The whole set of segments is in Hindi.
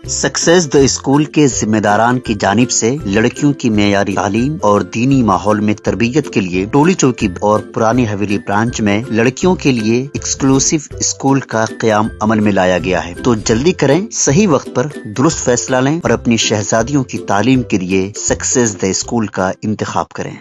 सक्सेस द स्कूल के जिम्मेदारान की जानिब से लड़कियों की मेयारी तालीम और दीनी माहौल में तरबियत के लिए टोली चौकी और पुरानी हवेली ब्रांच में लड़कियों के लिए एक्सक्लूसिव स्कूल का क़याम अमल में लाया गया है। तो जल्दी करें, सही वक्त पर दुरुस्त फैसला लें और अपनी शहजादियों की तालीम के लिए सक्सेस द स्कूल का इंतखाब करें।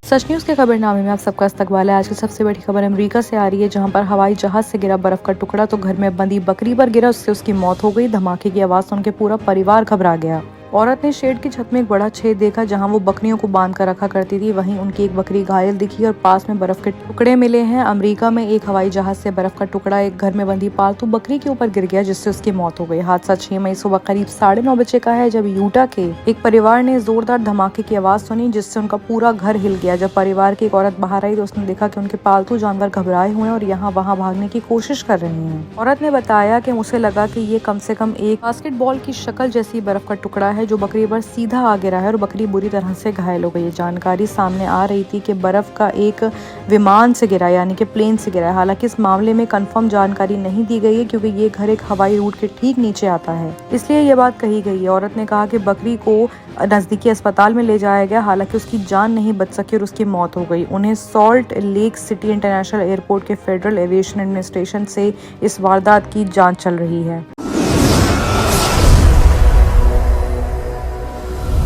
सच न्यूज़ के खबरनामे में आप सबका इस्तकबाल है। आज की सबसे बड़ी खबर अमेरिका से आ रही है, जहां पर हवाई जहाज से गिरा बर्फ का टुकड़ा तो घर में बंधी बकरी पर गिरा, उससे उसकी मौत हो गई। धमाके की आवाज़ सुन के पूरा परिवार घबरा गया। औरत ने शेड की छत में एक बड़ा छेद देखा जहां वो बकरियों को बांध कर रखा करती थी। वहीं उनकी एक बकरी घायल दिखी और पास में बर्फ के टुकड़े मिले हैं। अमेरिका में एक हवाई जहाज से बर्फ का टुकड़ा एक घर में बंधी पालतू बकरी के ऊपर गिर गया, जिससे उसकी मौत हो गई। हादसा 6 मई सुबह करीब 9:30 बजे का है, जब यूटा के एक परिवार ने जोरदार धमाके की आवाज सुनी, जिससे उनका पूरा घर हिल गया। जब परिवार की एक औरत बाहर आई तो उसने देखा कि उनके पालतू जानवर घबराए हुए हैं और यहाँ वहाँ भागने की कोशिश कर रहे हैं। औरत ने बताया कि उसे लगा कि ये कम से कम एक बास्केटबॉल की शक्ल जैसी बर्फ का टुकड़ा है जो बकरी पर सीधा आ गिरा है और बकरी बुरी तरह से घायल हो गई है। जानकारी सामने आ रही थी कि बर्फ का एक विमान से गिरा, यानी कि प्लेन से गिरा है। हालांकि इस मामले में कंफर्म जानकारी नहीं दी गई है, क्योंकि ये घर एक हवाई रूट के ठीक नीचे आता है, इसलिए ये बात कही गई है। औरत ने कहा कि बकरी को नजदीकी अस्पताल में ले जाया गया, हालांकि उसकी जान नहीं बच सकी और उसकी मौत हो गई। उन्हें salt lake city international airport के फेडरल एविएशन एडमिनिस्ट्रेशन से इस वारदात की जाँच चल रही है।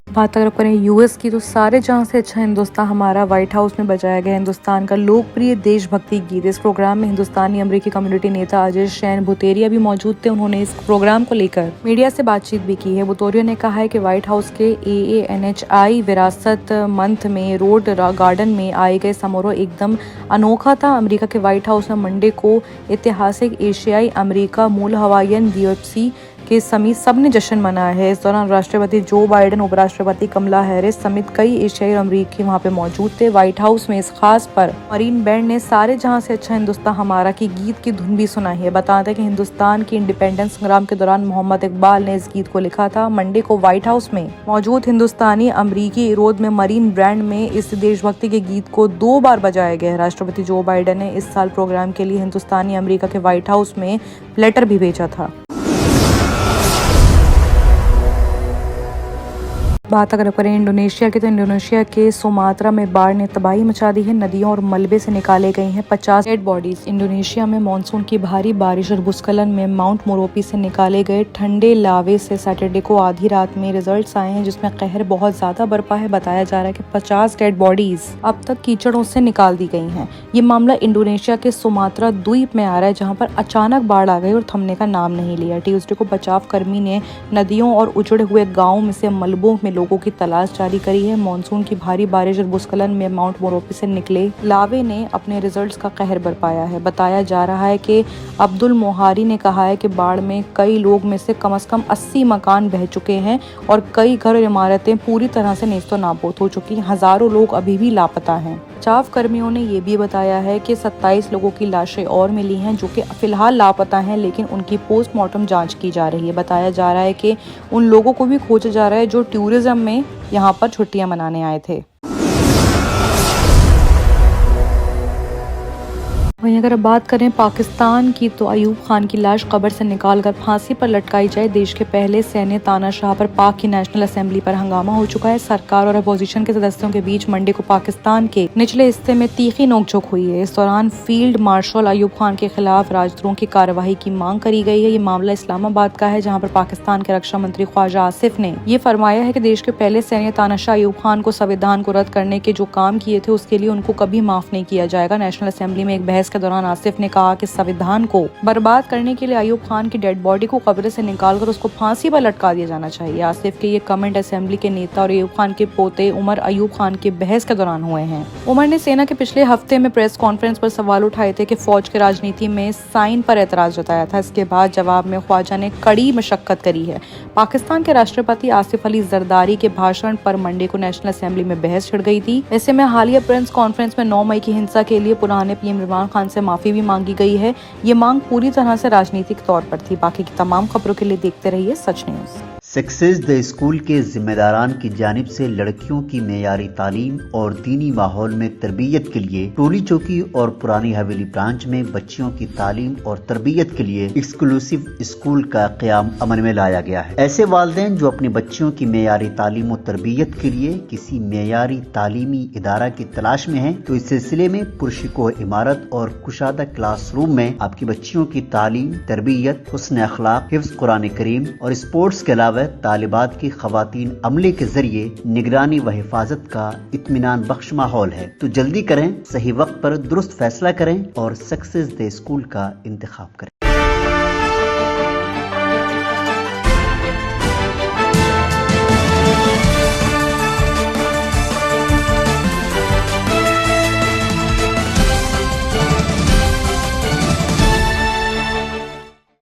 बात अगर करें यूएस की, तो सारे जहां से अच्छा हिंदुस्तान हमारा व्हाइट हाउस में बजाया गया हिंदुस्तान का लोकप्रिय देशभक्ति गीत। इस प्रोग्राम में हिंदुस्तानी अमेरिकी कम्युनिटी नेता अजय शैन भुतेरिया भी मौजूद थे। उन्होंने इस प्रोग्राम को लेकर मीडिया से बातचीत भी की है। भुतेरिया ने कहा है कि व्हाइट हाउस के AANHI विरासत मंथ में रोड गार्डन में आए गए समारोह एकदम अनोखा था। अमेरिका के व्हाइट हाउस में मंडे को ऐतिहासिक एशियाई अमेरिका मूल हवाईयन DFC के समीत सबने जश्न मनाया है। इस दौरान राष्ट्रपति जो बाइडेन, उपराष्ट्रपति कमला हैरिस समेत कई एशियाई और अमरीकी वहां पे मौजूद थे। व्हाइट हाउस में इस खास पर मरीन बैंड ने सारे जहां से अच्छा हिंदुस्तान हमारा की गीत की धुन भी सुनाई है। बताते हैं कि हिंदुस्तान की इंडिपेंडेंस संग्राम के दौरान मोहम्मद इकबाल ने इस गीत को लिखा था। मंडे को व्हाइट हाउस में मौजूद हिंदुस्तानी अमरीकी रोड में मरीन बैंड में इस देशभक्ति के गीत को 2 बार बजाया गया है। राष्ट्रपति जो बाइडेन ने इस साल प्रोग्राम के लिए हिंदुस्तानी अमरीका के व्हाइट हाउस में लेटर भी भेजा था। बात अगर करें इंडोनेशिया की, तो इंडोनेशिया के सुमात्रा में बाढ़ ने तबाही मचा दी है। नदियों और मलबे से निकाले गई हैं 50 डेड बॉडीज। इंडोनेशिया में मानसून की भारी बारिश और भूस्खलन में माउंट मोरोपी से निकाले गए ठंडे लावे से सैटरडे को आधी रात में रिजल्ट्स आए हैं, जिसमें कहर बहुत ज्यादा बरपा है। बताया जा रहा है कि 50 डेड बॉडीज अब तक कीचड़ों से निकाल दी गई हैं। ये मामला इंडोनेशिया के सुमात्रा द्वीप में आ रहा है, जहाँ पर अचानक बाढ़ आ गई और थमने का नाम नहीं लिया। ट्यूसडे को बचाव कर्मी ने नदियों और उजड़े हुए गाँव में से मलबों में लोगों की तलाश जारी करी है। मॉनसून की भारी बारिश और भूस्खलन में माउंट मोरोपी से निकले लावे ने अपने रिजल्ट्स का कहर बरपाया है। बताया जा रहा है कि अब्दुल मोहारी ने कहा है कि बाढ़ में कई लोग में से कम 80 मकान बह चुके हैं और कई घर और इमारतें पूरी तरह से नेस्तो नाबूद हो चुकी हैं। हजारों लोग अभी भी लापता हैं। बचाव कर्मियों ने ये भी बताया है कि 27 लोगों की लाशें और मिली हैं, जो कि फिलहाल लापता हैं, लेकिन उनकी पोस्टमार्टम जांच की जा रही है। बताया जा रहा है कि उन लोगों को भी खोजा जा रहा है जो टूरिज्म में यहाँ पर छुट्टियां मनाने आए थे। वहीं अगर बात करें पाकिस्तान की, तो अयूब खान की लाश कब्र से निकालकर फांसी पर लटकाई जाए। देश के पहले सैन्य तानाशाह पर पाक की नेशनल असेंबली पर हंगामा हो चुका है। सरकार और अपोजिशन के सदस्यों के बीच मंडे को पाकिस्तान के निचले हिस्से में तीखी नोकझोंक हुई है। इस दौरान फील्ड मार्शल अयूब खान के खिलाफ राजद्रोह की कार्रवाई की मांग करी गई है। ये मामला इस्लामाबाद का है, जहाँ पर पाकिस्तान के रक्षा मंत्री ख्वाजा आसिफ ने ये फरमाया है कि देश के पहले सैन्य तानाशाह अयूब खान को संविधान को रद्द करने के जो काम किए थे उसके लिए उनको कभी माफ नहीं किया जाएगा। नेशनल असेंबली में एक बहस के दौरान आसिफ ने कहा कि संविधान को बर्बाद करने के लिए अयूब खान की डेड बॉडी को कब्र से निकालकर उसको फांसी पर लटका दिया जाना चाहिए। आसिफ के ये कमेंट असेंबली के नेता और अयूब खान के पोते उमर अयूब खान के बहस के दौरान हुए हैं। उमर ने सेना के पिछले हफ्ते में प्रेस कॉन्फ्रेंस पर सवाल उठाए थे कि फौज की राजनीति में साइन पर एतराज जताया था। इसके बाद जवाब में ख्वाजा ने कड़ी मशक्कत करी है। पाकिस्तान के राष्ट्रपति आसिफ अली जरदारी के भाषण पर मंडे को नेशनल असेंबली में बहस छिड़ गई थी। ऐसे में हालिया प्रेस कॉन्फ्रेंस में 9 मई की हिंसा के लिए पुराने PM इमरान खान से माफी भी मांगी गई है। ये मांग पूरी तरह से राजनीतिक तौर पर थी। बाकी की तमाम खबरों के लिए देखते रहिए सच न्यूज। सक्सेस द स्कूल के जिम्मेदारान की जानिब से लड़कियों की मेयारी तालीम और दीनी माहौल में तरबियत के लिए टोली चौकी और पुरानी हवेली ब्रांच में बच्चियों की तालीम और तरबियत के लिए एक्सक्लूसिव स्कूल का क़याम अमल में लाया गया है। ऐसे वालिदैन जो अपनी बच्चियों की मेयारी तालीम और तरबियत के लिए किसी मेयारी तालीमी इदारा की तलाश में हैं, तो इस सिलसिले में पुरशिकोह इमारत और कुशादा क्लासरूम में आपकी बच्चियों की तालीम, तरबियत, हुस्न अखलाक, हिफ्ज़ कुरान करीम और स्पोर्ट्स के अलावा तालिबात की खवातीन अमले के जरिए निगरानी व हिफाजत का इत्मीनान बख्श माहौल है। तो जल्दी करें, सही वक्त पर दुरुस्त फैसला करें और सक्सेस द स्कूल का इंतखाब करें।